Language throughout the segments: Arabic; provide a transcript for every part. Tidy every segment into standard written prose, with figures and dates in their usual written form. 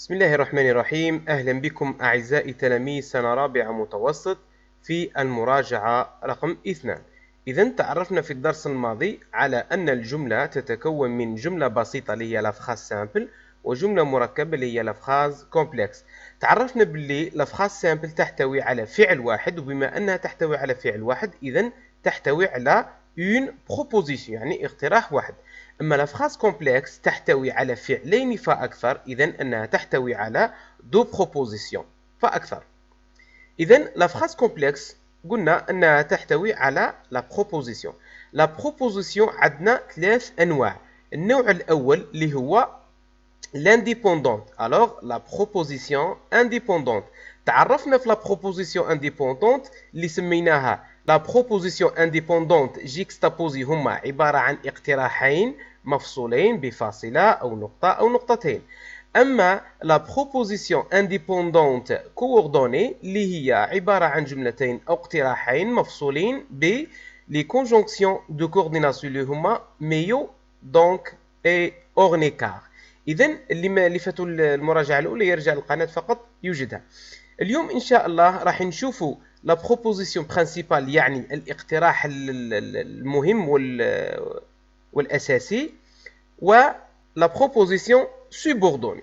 بسم الله الرحمن الرحيم. أهلا بكم أعزائي تلاميذ سنة رابعة متوسط في المراجعة رقم 2. إذا تعرفنا في الدرس الماضي على أن الجملة تتكون من جملة بسيطة اللي هي لافخاز سامبل وجملة مركبة اللي هي لافخاز كومبلكس. تعرفنا باللي لافخاز سامبل تحتوي على فعل واحد، وبما أنها تحتوي على فعل واحد إذا تحتوي على une proposition يعني اقتراح واحد. أما لافخاز كومبلكس تحتوي على فعلين فأكثر، إذا أنها تحتوي على دو بروبوزيسيون فأكثر. إذا لافخاز كومبلكس قلنا أنها تحتوي على لا بروبوزيسيون. لا بروبوزيسيون عندنا ثلاث أنواع. النوع الأول اللي هو لانديبوندونت. الوغ لا بروبوزيسيون انديبوندونت. تعرفنا في لا بروبوزيسيون انديبوندونت اللي سميناها لا بروبوزيسيون انديبوندونت جيكستابوزي هما عبارة عن اقتراحين مفصولين بفاصلة أو نقطة أو نقطتين. أما لا بروبوزيسيون انديبوندونت كوردوني اللي هي عبارة عن جملتين أو اقتراحين مفصولين ب لي كونجونكسيون دو كورديناسيون اللي هما ميو دونك اي اورنيكار. إذا اللي فاتوا المراجعة الأولى يرجع للقناة فقط يوجدها. اليوم إن شاء الله راح نشوفوا لا بروبوزيسيون برينسيبال يعني الاقتراح المهم والأساسي، و لا بروبوزيسيون سوبوردوني.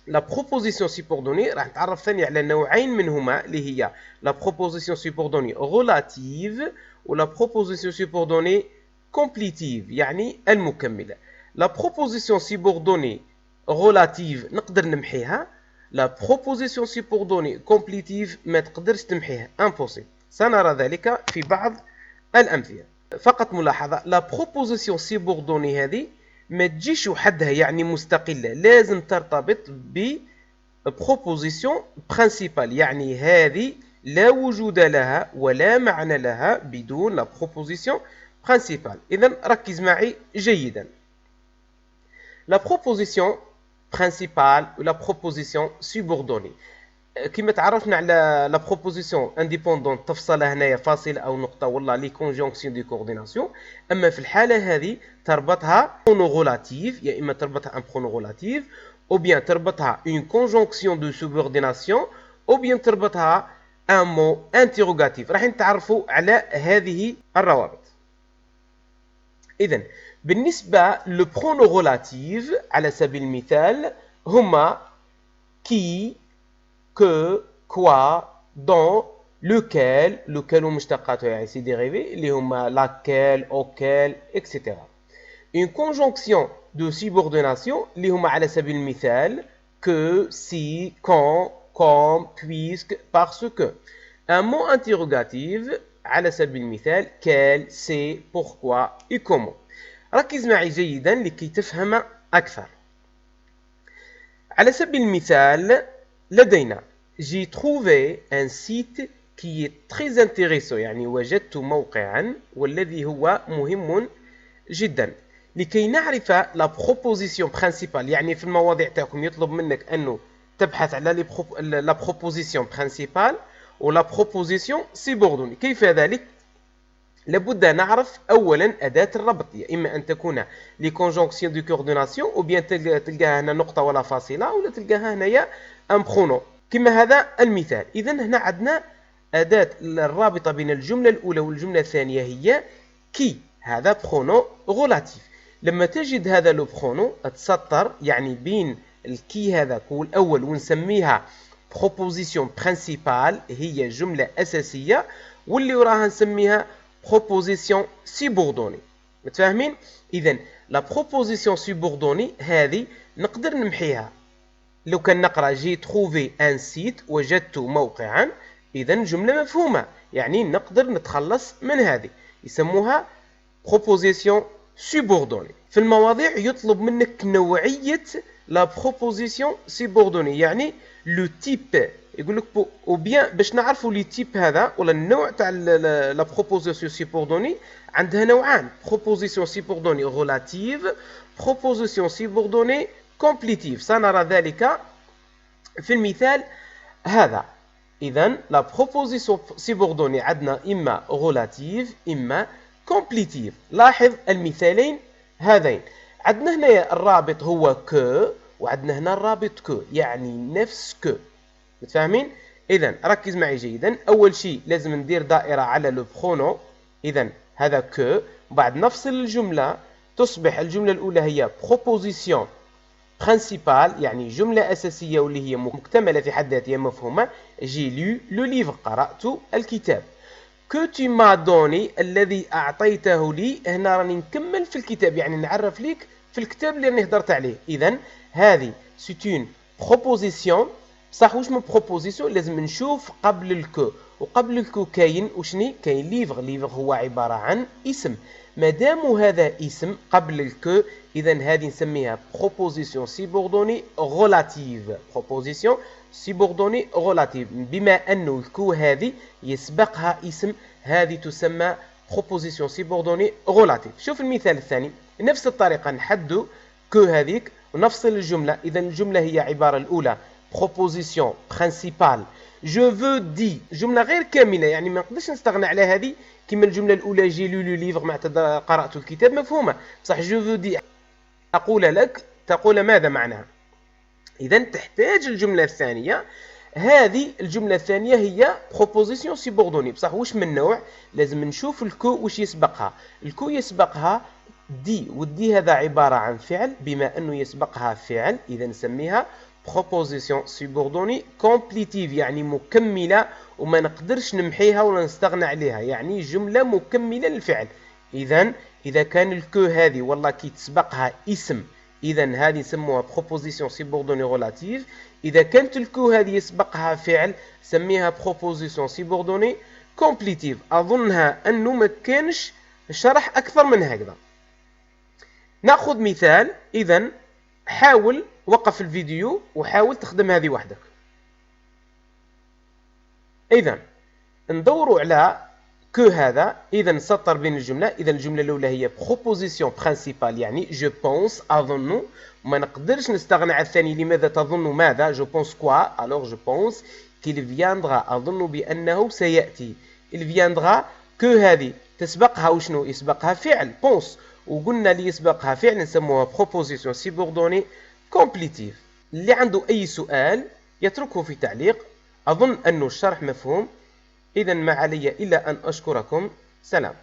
لا بروبوزيسيون سوبوردوني راح نتعرف ثاني على نوعين منهما اللي هي لا بروبوزيسيون سوبوردوني غولاتيف ولا بروبوزيسيون سوبوردوني كومبليتيف يعني المكملة. لا بروبوزيسيون سوبوردوني غولاتيف نقدر نمحيها، لا بروبوزيسيون سوبوردوني كومبليتيف ما تقدرش تمحيها، امبوسيبل. سنرى ذلك في بعض الأمثلة. فقط ملاحظة، لا بروبوزيسيون سوبوردوني هذه ما تجيش وحدها يعني مستقلة، لازم ترتبط ب بروبوزيسيون برينسيبال، يعني هذه لا وجود لها ولا معنى لها بدون لا بروبوزيسيون برينسيبال. إذا ركز معي جيدا. لا بروبوزيسيون برينسيبال ولا بروبوزيسيون سوبوردوني. كما تعرفنا على لا بروبوزيسيون انديبوندونت تفصلها هنايا فاصله او نقطه والله لي كونجونكسيون دي كورديناسيون. اما في الحاله هذه تربطها برونو غولاتيف، يا اما تربطها ان برونو غولاتيف او بيان تربطها اون كونجونكسيون دو سوبورديناسيون او بيان تربطها ان مو انتيروغاتيف. راح نتعرفوا على هذه الروابط. اذا بالنسبه للبرونو غولاتيف على سبيل المثال هما كي que, quoi, dont, lequel, lequel ومشتقاته يعني سي ديريفي اللي هما laquelle, auquel, etc. Une conjonction de subordination اللي هما على سبيل المثال que, si, quand, comme, puisque, parce que. Un mot interrogatif على سبيل المثال quel, c'est, pourquoi et comment. ركز معي جيدا لكي تفهم أكثر. على سبيل المثال لدينا j'ai trouvé un site qui est très intéressant، يعني وجدت موقعا والذي هو مهم جدا. لكي نعرف لا بروبوزيسيون برينسيبال، يعني في المواضيع تاعكم يطلب منك أنه تبحث على لا بروبوزيسيون برينسيبال ولا بروبوزيسيون سيبوردوني. كيف ذلك؟ لابد نعرف اولا اداه الربط، يا اما ان تكون لي كونجونكسيون دو كورديناسيون او بيان تلقاها هنا نقطه ولا فاصله ولا تلقاها هنايا ان برونو كما هذا المثال. اذا هنا عندنا اداه الرابطه بين الجمله الاولى والجمله الثانيه هي كي، هذا برونو غولاتيف. لما تجد هذا لو برونو تسطر يعني بين الكي هذاك والاول ونسميها بروبوزيسيون برينسيبال، هي جمله اساسيه، واللي وراها نسميها proposition subordonnée. متفاهمين؟ إذا لا proposition subordonnée هذه نقدر نمحيها. لو كان نقرأ جي تروفي ان سيت وجدت موقعا، إذا جملة مفهومة، يعني نقدر نتخلص من هذه، يسموها proposition subordonnée. في المواضيع يطلب منك نوعية لا proposition subordonnée، يعني لو تيب. يقول لك او بيان باش نعرفوا لي تيب هذا ولا النوع تاع لا بروبوزيسيون سيبوردوني عندها نوعان: بروبوزيسيون سيبوردوني غولاتيف، بروبوزيسيون سيبوردوني كومبليتيف. سنرى ذلك في المثال هذا. اذا لا بروبوزيسيون سيبوردوني عندنا اما غولاتيف اما كومبليتيف. لاحظ المثالين هذين. عندنا هنا الرابط هو كو وعندنا هنا الرابط كو يعني نفس كو. متفاهمين؟ إذا ركز معي جيدا. أول شيء لازم ندير دائرة على لو برونو، إذا هذا كو. بعد نفصل الجملة تصبح الجملة الأولى هي بروبوزيسيون برينسيبال يعني جملة أساسية واللي هي مكتملة في حد ذاتها مفهومة. جي لو لو ليفر قرأت الكتاب. كو tu m'as donné الذي أعطيته لي، هنا راني نكمل في الكتاب يعني نعرف ليك في الكتاب اللي راني هدرت عليه. إذا هذه c'est une proposition. بصح واش من بروبوزيسيون لازم نشوف قبل الكو، وقبل الكو كاين وشني كاين ليفغ. ليفغ هو عبارة عن اسم. مادام هذا اسم قبل الكو إذا هذه نسميها بروبوزيسيون سيبوردوني غولاتيف. بروبوزيسيون سيبوردوني غولاتيف بما أنه الكو هذه يسبقها اسم، هذه تسمى بروبوزيسيون سيبوردوني غولاتيف. شوف المثال الثاني، نفس الطريقة نحدو كو هذيك ونفصل الجملة. إذا الجملة هي عبارة الأولى proposition principale je veux dire، جملة غير كاملة يعني ما نقدرش نستغنى على هذه كما الجملة الأولى جي لو لو ليفغ معناتها قرأت الكتاب مفهومة. بصح je veux dire أقول لك تقول ماذا معناها. إذا تحتاج الجملة الثانية. هذه الجملة الثانية هي proposition subordonnée بصح واش من نوع، لازم نشوف الكو واش يسبقها. الكو يسبقها دي، والدي هذا عبارة عن فعل، بما أنه يسبقها فعل إذا نسميها proposition subordonnée complétive يعني مكملة وما نقدرش نمحيها ولا نستغنى عليها، يعني جملة مكملة للفعل. إذا كان الكو هذه والله كي تسبقها اسم إذا هذه نسموها proposition subordonnée relative. إذا كانت الكو هذه يسبقها فعل سميها proposition subordonnée complétive. أظنها أنه ما كانش شرح أكثر من هكذا. نأخذ مثال. إذا حاول وقف الفيديو وحاول تخدم هذه وحدك. إذا ندوروا على كو هذا. إذا نسطر بين الجملة. إذا الجملة الأولى هي proposition principale يعني je pense أظن، وما نقدرش نستغنى عن الثاني. لماذا تظن ماذا؟ je pense quoi alors je pense qu'il viendra أظن بأنه سيأتي. il viendra كو هذه تسبقها وشنو؟ يسبقها فعل pense، وقلنا اللي يسبقها فعل نسموها proposition subordonnée complétive. اللي عنده أي سؤال يتركه في تعليق. أظن أن الشرح مفهوم. إذا ما علي إلا أن أشكركم. سلام.